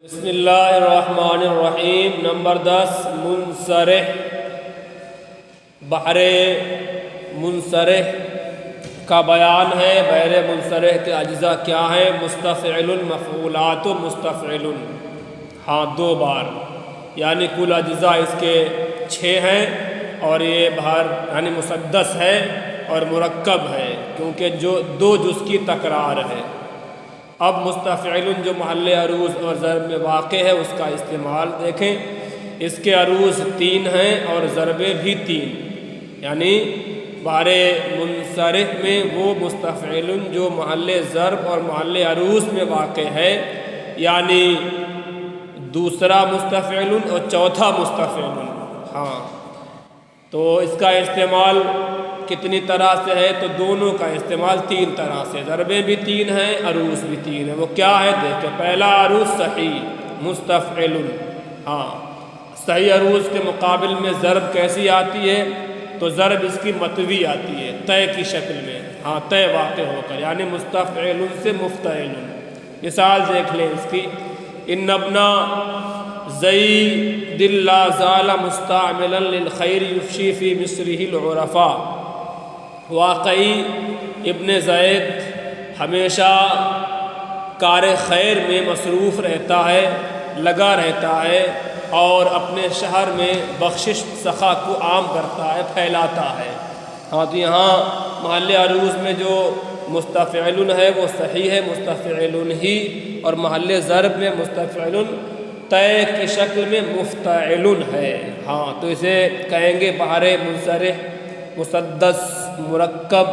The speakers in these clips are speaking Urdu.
بسم اللہ الرحمن الرحیم۔ نمبر 10 منصرح۔ بحر منصرح کا بیان ہے۔ بحر منصرح کے اجزاء کیا ہیں؟ مستفعل، مفعولات و مستفعل، ہاں 2 بار، یعنی کل اجزاء اس کے 6 ہیں، اور یہ بحر یعنی مسدس ہے اور مرکب ہے، کیونکہ جو 2 جز کی تکرار ہے۔ اب مستفعل جو محل عروض اور ضرب میں واقع ہے اس کا استعمال دیکھیں۔ اس کے عروض 3 ہیں اور ضربیں بھی 3، یعنی بحر منصرح میں وہ مستفعل جو محل ضرب اور محل عروض میں واقع ہے، یعنی دوسرا مستفعل اور چوتھا مستفعل، ہاں تو اس کا استعمال کتنی طرح سے ہے؟ تو دونوں کا استعمال 3 طرح سے، ضربیں بھی 3 ہیں، عروض بھی 3 ہیں۔ وہ کیا ہے دیکھیں۔ پہلا عروض صحیح مستفعل، ہاں صحیح عروض کے مقابل میں ضرب کیسی آتی ہے؟ تو ضرب اس کی متوی آتی ہے، طے کی شکل میں، ہاں طے واقع ہو کر، یعنی مستفعل سے مفتعل۔ مثال دیکھ لیں اس کی، ان ابنا زید لا زال مستعملا للخیر یفشی فی مصرہ العرفاء۔ واقعی ابن زید ہمیشہ کار خیر میں مصروف رہتا ہے، لگا رہتا ہے، اور اپنے شہر میں بخشش سخا کو عام کرتا ہے، پھیلاتا ہے۔ ہاں تو یہاں محل عروض میں جو مستفعل ہے وہ صحیح ہے، مستفعل ہی، اور محل ضرب میں مستفعل طے کی شکل میں مفتعل ہے، ہاں تو اسے کہیں گے بحر منصرح، مسدس، مرکب،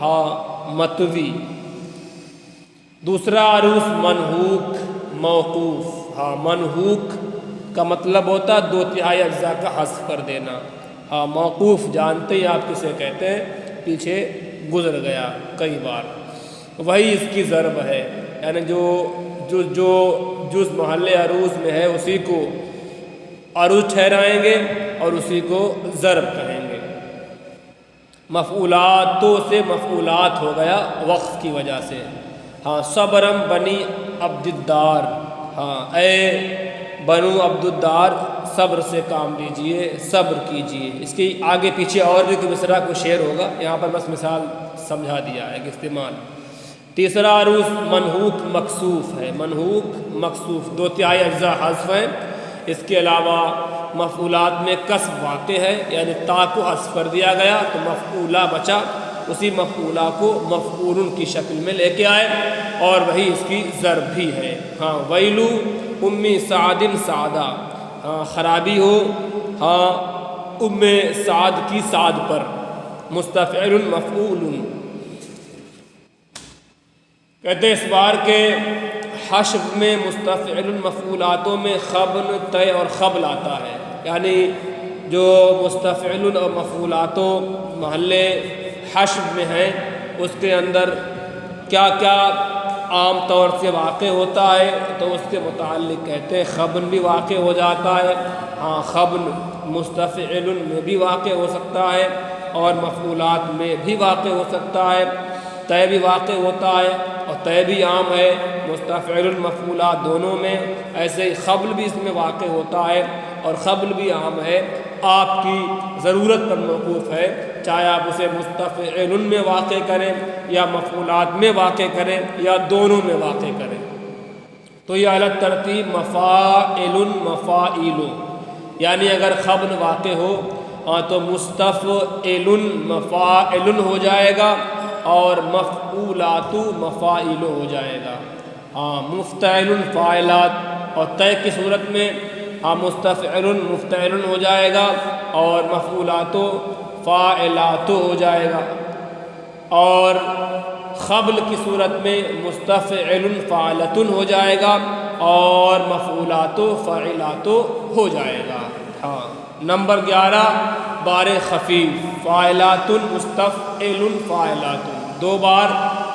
ہاں متوی۔ دوسرا عروض منحوک، موقوف، ہاں منحوک کا مطلب ہوتا ہے 2/3 اجزاء کا حذف کر دینا، ہاں موقوف جانتے ہی آپ کسے کہتے ہیں، پیچھے گزر گیا کئی بار، وہی اس کی ضرب ہے، یعنی جو جز محل عروض میں ہے اسی کو عروض ٹھہرائیں گے اور اسی کو ضرب کہیں گے۔ مفعولاتوں سے مفعولات ہو گیا وقف کی وجہ سے، ہاں صبرم بنی عبد الدار، ہاں اے بنو عبد الدار صبر سے کام لیجئے، صبر کیجئے۔ اس کی آگے پیچھے اور بھی کوئی مصرع کو شعر ہوگا، یہاں پر بس مثال سمجھا دیا ہے کہ استعمال۔ تیسرا عروض منحوک مکسوف ہے، منحوک مکسوف 2/3 اجزاء حذف ہیں۔ اس کے علاوہ مفعولات میں کسب واقع ہے، یعنی تا کو حذف کر دیا گیا تو مفعولہ بچا، اسی مفعولہ کو مفعول کی شکل میں لے کے آئے، اور وہی اس کی ضرب بھی ہے، ہاں ویلو امی سعد سعدہ، ہاں خرابی ہو ہاں ام سعد کی سعد پر، مستفعل مفعول۔ کہتے اس بار کے حشب میں مستفعل مفعولاتوں میں خبن، طے اور خبل آتا ہے، یعنی جو مستفعل اور مفعولاتوں محل حشب میں ہیں اس کے اندر کیا کیا عام طور سے واقع ہوتا ہے، تو اس کے متعلق کہتے ہیں خبن بھی واقع ہو جاتا ہے، ہاں خبن مستفعل میں بھی واقع ہو سکتا ہے اور مفعولات میں بھی واقع ہو سکتا ہے، طے بھی واقع ہوتا ہے اور طے بھی عام ہے، مستفعل مفعولات دونوں میں۔ ایسے ہی خبل بھی اس میں واقع ہوتا ہے اور خبل بھی عام ہے، آپ کی ضرورت پر موقوف ہے، چاہے آپ اسے مستفعل میں واقع کریں یا مفعولات میں واقع کریں یا دونوں میں واقع کریں۔ تو یہ الگ ترتیب مفاعل مفاعیل، یعنی اگر خبل واقع ہو تو مستفعل مفاعل ہو جائے گا اور مفعولات مفاعل ہو جائے گا، ہاں مفتعل فاعلات، اور طے کی صورت میں ہاں مستفعل مفتعل ہو جائے گا اور مفعولات فاعلات ہو جائے گا، اور خبل کی صورت میں مستفعل فاعلۃ ہو جائے گا اور مفعولات فاعلات ہو جائے گا، ہاں۔ نمبر 11 بار خفیف، فاعلات مستفعل فاعلات، 2 بار،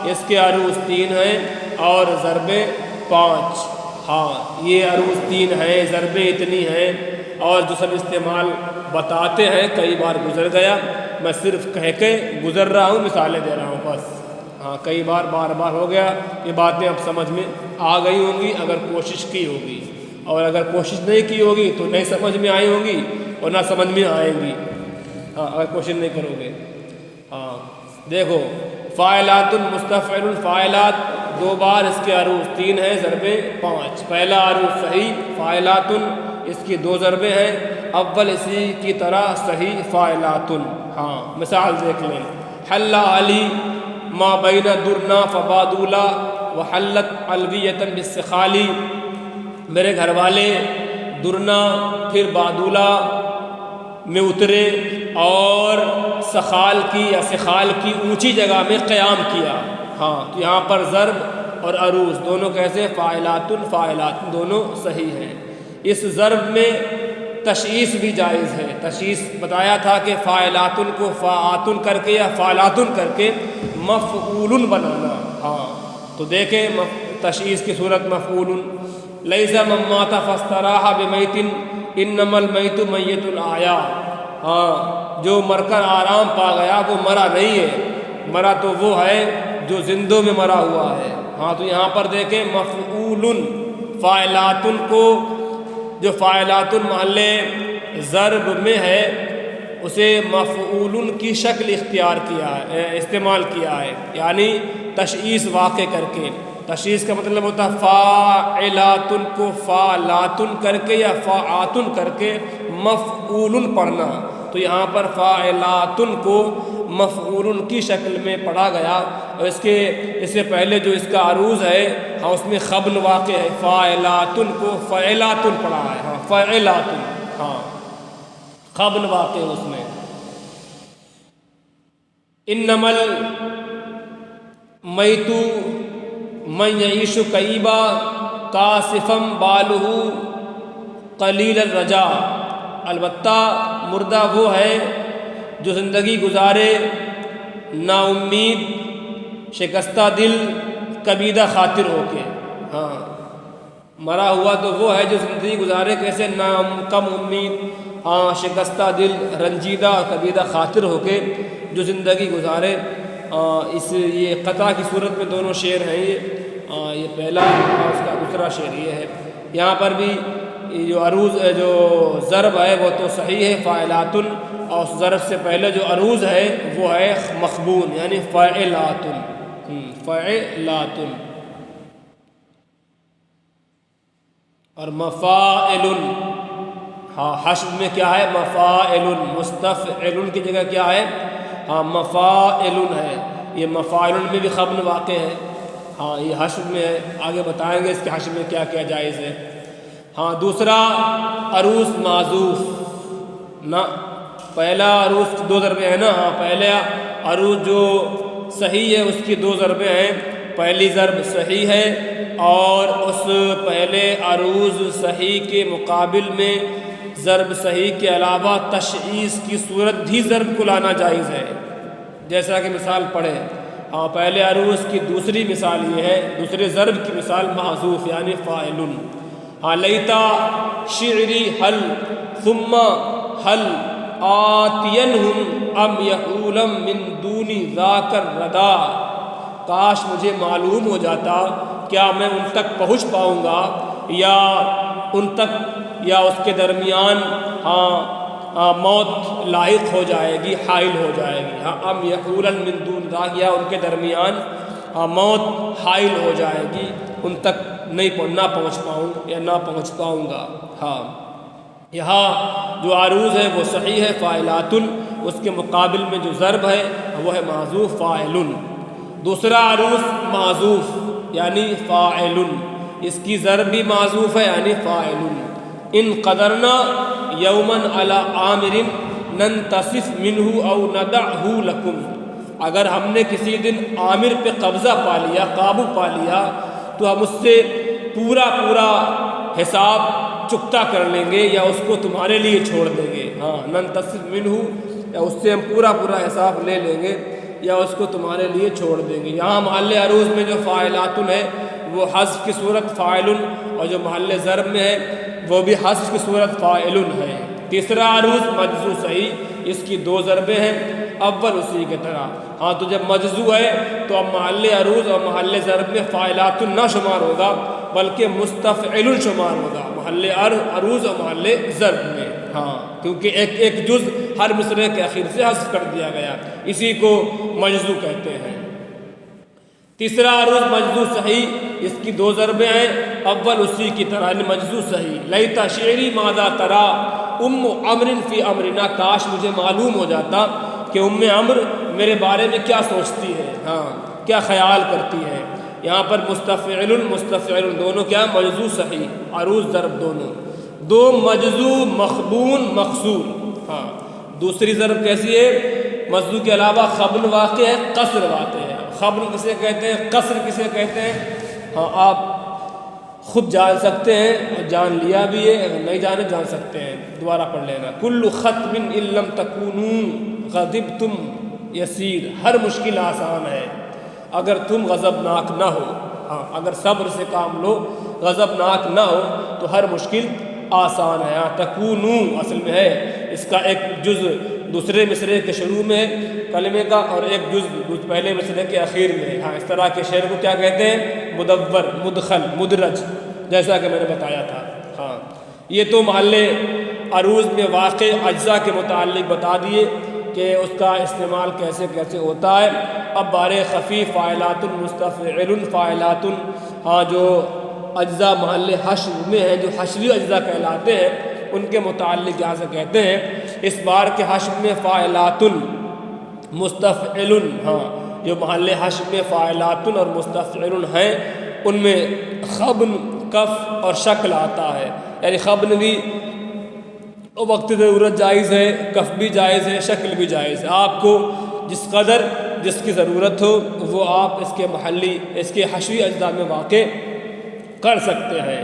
اس کے عروض 3 ہیں اور ضربیں 5، ہاں یہ عروض 3 ہیں، ضربیں اتنی ہیں، اور جو سب استعمال بتاتے ہیں کئی بار گزر گیا، میں صرف کہہ کے گزر رہا ہوں، مثالیں دے رہا ہوں بس، ہاں کئی بار بار ہو گیا، یہ باتیں اب سمجھ میں آ گئی ہوں گی اگر کوشش کی ہوگی، اور اگر کوشش نہیں کی ہوگی تو نہیں سمجھ میں آئی ہوں گی اور نہ سمجھ میں آئیں گی، ہاں اگر کوشش نہیں کرو گے۔ ہاں دیکھو فاعلات مستفعل فاعلات 2 بار اس کے عروض 3 ہیں، ضربیں 5۔ پہلا عروض صحیح فاعلات، اس کی 2 ضربیں ہیں، اول اسی کی طرح صحیح فاعلات۔ ہاں مثال دیکھ لیں، حل علی ما بین درنا فبادولا وحلت الویۃ بالسخالی، میرے گھر والے درنا پھر بادولا میں اترے اور سخال کی یا سخال کی اونچی جگہ میں قیام کیا۔ ہاں تو یہاں پر ضرب اور عروض دونوں کیسے فاعلات فاعلات دونوں صحیح ہیں۔ اس ضرب میں تشعیص بھی جائز ہے، تشعیص بتایا تھا کہ فاعلات کو فاعاتن کر کے یا فاعلاتن کر کے مفعول بنانا۔ ہاں تو دیکھیں تشعیص کی صورت مفعول، لیس من مات فاستراح بمیت انما المیت میت الاحیاء، ہاں جو مر کر آرام پا گیا وہ مرا نہیں ہے، مرا تو وہ ہے جو زندوں میں مرا ہوا ہے۔ ہاں تو یہاں پر دیکھیں مفعول فاعلات کو، جو فاعلات محل ضرب میں ہے اسے مفعول کی شکل اختیار کیا ہے، استعمال کیا ہے، یعنی تشعیص واقع کر کے۔ تشعیص کا مطلب ہوتا ہے فاعلات کو فاعلاتن کر کے یا فاعاتن کر کے مفعول پڑھنا، تو یہاں پر فاعلاتن کو مفعول کی شکل میں پڑھا گیا، اور اس سے پہلے جو اس کا عروض ہے ہاں اس میں خبن واقع ہے، فاعلاتن کو فعلاتن پڑھا ہے، ہاں فعلاتن، ہاں خبن واقع ہے اس میں۔ انما المیت من یعیش کئیبا کاسفم بالہ قلیل الرجا، البتہ مردہ وہ ہے جو زندگی گزارے نا امید، شکستہ دل، کبیدہ خاطر ہو کے۔ ہاں مرا ہوا تو وہ ہے جو زندگی گزارے کیسے، کم امید، ہاں شکستہ دل، رنجیدہ اور کبیدہ خاطر ہو کے جو زندگی گزارے۔ یہ قطع کی صورت میں دونوں شعر ہیں، یہ پہلا اور اس کا دوسرا شعر یہ ہے۔ یہاں پر بھی جو عروض جو ضرب ہے وہ تو صحیح ہے فاعلاتن، اور اس ضرب سے پہلے جو عروض ہے وہ ہے مخبون یعنی فاعلاتن، فاعلاتن۔ اور مفاعل، ہاں حشر میں کیا ہے مفاعل، مستفعل کی جگہ کیا ہے ہاں مفاعل ہے، یہ مفاعل میں بھی خبن واقع ہے، ہاں یہ حشر میں ہے، آگے بتائیں گے اس کے حشر میں کیا کیا جائز ہے۔ ہاں دوسرا عروض معذوف، نہ پہلا عروض 2 ضربیں ہیں نا، ہاں پہلا عروض جو صحیح ہے اس کی 2 ضربیں ہیں، پہلی ضرب صحیح ہے اور اس پہلے عروض صحیح کے مقابل میں ضرب صحیح کے علاوہ تشعیص کی صورت بھی ضرب کو لانا جائز ہے، جیسا کہ مثال پڑھیں۔ ہاں پہلے عروض کی دوسری مثال یہ ہے، دوسرے ضرب کی مثال محذوف یعنی فاعل۔ ہاں لیتا شعری حل ثم حل آتینہم ام یحولم من دون ذاک الردا، کاش مجھے معلوم ہو جاتا کیا میں ان تک پہنچ پاؤں گا یا ان تک یا اس کے درمیان موت لاحق ہو جائے گی، حائل ہو جائے گی۔ ہاں ام یحولن من دون ذاک، یا ان کے درمیان موت حائل ہو جائے گی، ان تک نہ پہنچ پاؤں یا نہ پہنچ پاؤں گا۔ ہاں یہاں جو عروض ہے وہ صحیح ہے فاعلاتن، اس کے مقابل میں جو ضرب ہے وہ ہے معذوف فاعل۔ دوسرا عروض معذوف یعنی فاعل، اس کی ضرب بھی معذوف ہے یعنی فاعل۔ ان قدرنا یوما علی عامر ننتصف منہ او ندعہ لکم، اگر ہم نے کسی دن عامر پہ قبضہ پا لیا، قابو پا لیا، تو ہم اس سے پورا حساب چکتا کر لیں گے یا اس کو تمہارے لیے چھوڑ دیں گے۔ ہاں ننتصف منہ، یا اس سے ہم پورا حساب لے لیں گے یا اس کو تمہارے لیے چھوڑ دیں گے۔ یہاں محل عروض میں جو فاعلاتن ہے وہ حذف کی صورت فاعل، اور جو محل ضرب میں ہے وہ بھی حذف کی صورت فاعل ہے۔ تیسرا عروض مجزو صحیح، اس کی دو ضربیں ہیں، اول اسی کی طرح۔ ہاں تو جب مجزو ہے تو اب محل عروض اور محل ضرب میں فاعلات نہ شمار ہوگا بلکہ مستفعل شمار ہوگا محل عروض اور محل ضرب میں۔ ہاں کیونکہ ایک جز ہر مصرعے کے اخیر سے حذف کر دیا گیا، اسی کو مجزو کہتے ہیں۔ تیسرا عروض مجزو صحیح، اس کی دو ضربیں ہیں، اول اسی کی طرح یعنی مجزو صحیح۔ لیتا شعری ماذا ترا ام عمر فی امرنا، کاش مجھے معلوم ہو جاتا کہ ام عمر میرے بارے میں کیا سوچتی ہے، ہاں کیا خیال کرتی ہے۔ یہاں پر مستفعل دونوں کیا مجزو صحیح، عروض ضرب دونوں، دو مجزو مخبون مخصور۔ ہاں دوسری ضرب کیسی ہے؟ مجزو کے علاوہ خبن واقع ہے، قصر واقع ہے۔ خبن کسے کہتے ہیں، قصر کسے کہتے ہیں؟ ہاں آپ خود جان سکتے ہیں اور جان لیا بھی ہے، اگر نہیں جانے جان سکتے ہیں، دوبارہ پڑھ لینا۔ کل ختم ان لم تکونوا غضبتم یسیر، ہر مشکل آسان ہے اگر تم غضبناک نہ ہو۔ ہاں اگر صبر سے کام لو، غضبناک نہ ہو تو ہر مشکل آسان ہے۔ ہاں تکونو اصل میں ہے، اس کا ایک جز دوسرے مصرعے کے شروع میں ہے کلمے کا اور ایک جز پہلے مصرعے کے اخیر میں ہے۔ ہاں اس طرح کے شعر کو کیا کہتے ہیں؟ مدور، مدخل، مدرج، جیسا کہ میں نے بتایا تھا۔ ہاں یہ تو محل عروض میں واقع اجزاء کے متعلق بتا دیے کہ اس کا استعمال کیسے کیسے ہوتا ہے۔ اب بارے خفیف فاعلات مستفعل فاعلات، ہاں جو اجزاء محل حشر میں ہیں، جو حشری اجزاء کہلاتے ہیں، ان کے متعلق یہاں سے کہتے ہیں اس بار کے حشر میں فاعلات مستفعل، ہاں جو محل حشر میں فاعلات اور مستفعل ہیں ان میں خبن، کف اور شکل آتا ہے، یعنی خبن بھی وقت ضرورت جائز ہے، کف بھی جائز ہے، شکل بھی جائز ہے۔ آپ کو جس قدر جس کی ضرورت ہو وہ آپ اس کے حشری اجزاء میں واقع کر سکتے ہیں۔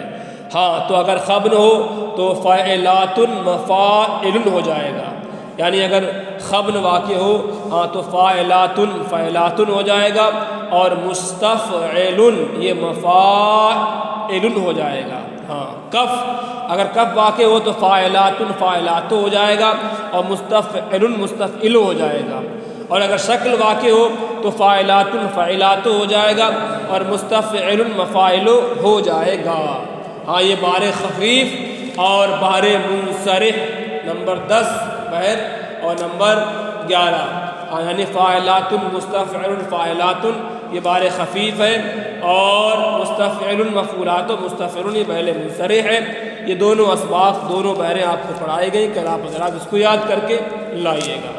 ہاں تو اگر خبن ہو تو فاعلات مفاعل ہو جائے گا، یعنی اگر خبن واقع ہو ہاں تو فاعلات ہو جائے گا، اور مستفعل یہ مفاعل ہو جائے گا۔ ہاں کف اگر کف واقع ہو تو فاعلات ہو جائے گا اور مستفعل ہو جائے گا، اور اگر شکل واقع ہو تو فاعلات ہو جائے گا اور مستفعل مفاعل ہو جائے گا۔ ہاں یہ بار خفیف اور بار منصرف نمبر 10 بہر اور نمبر 11، ہاں یعنی فاعلات مستفعل فاعلات یہ بار خفیف ہے، اور مستفعل مفعولات مستفعل یہ بہر منصرف ہے۔ یہ دونوں اسباق، دونوں بہریں آپ کو پڑھائی گئیں، کل آپ حضرات اس کو یاد کر کے لائیے گا۔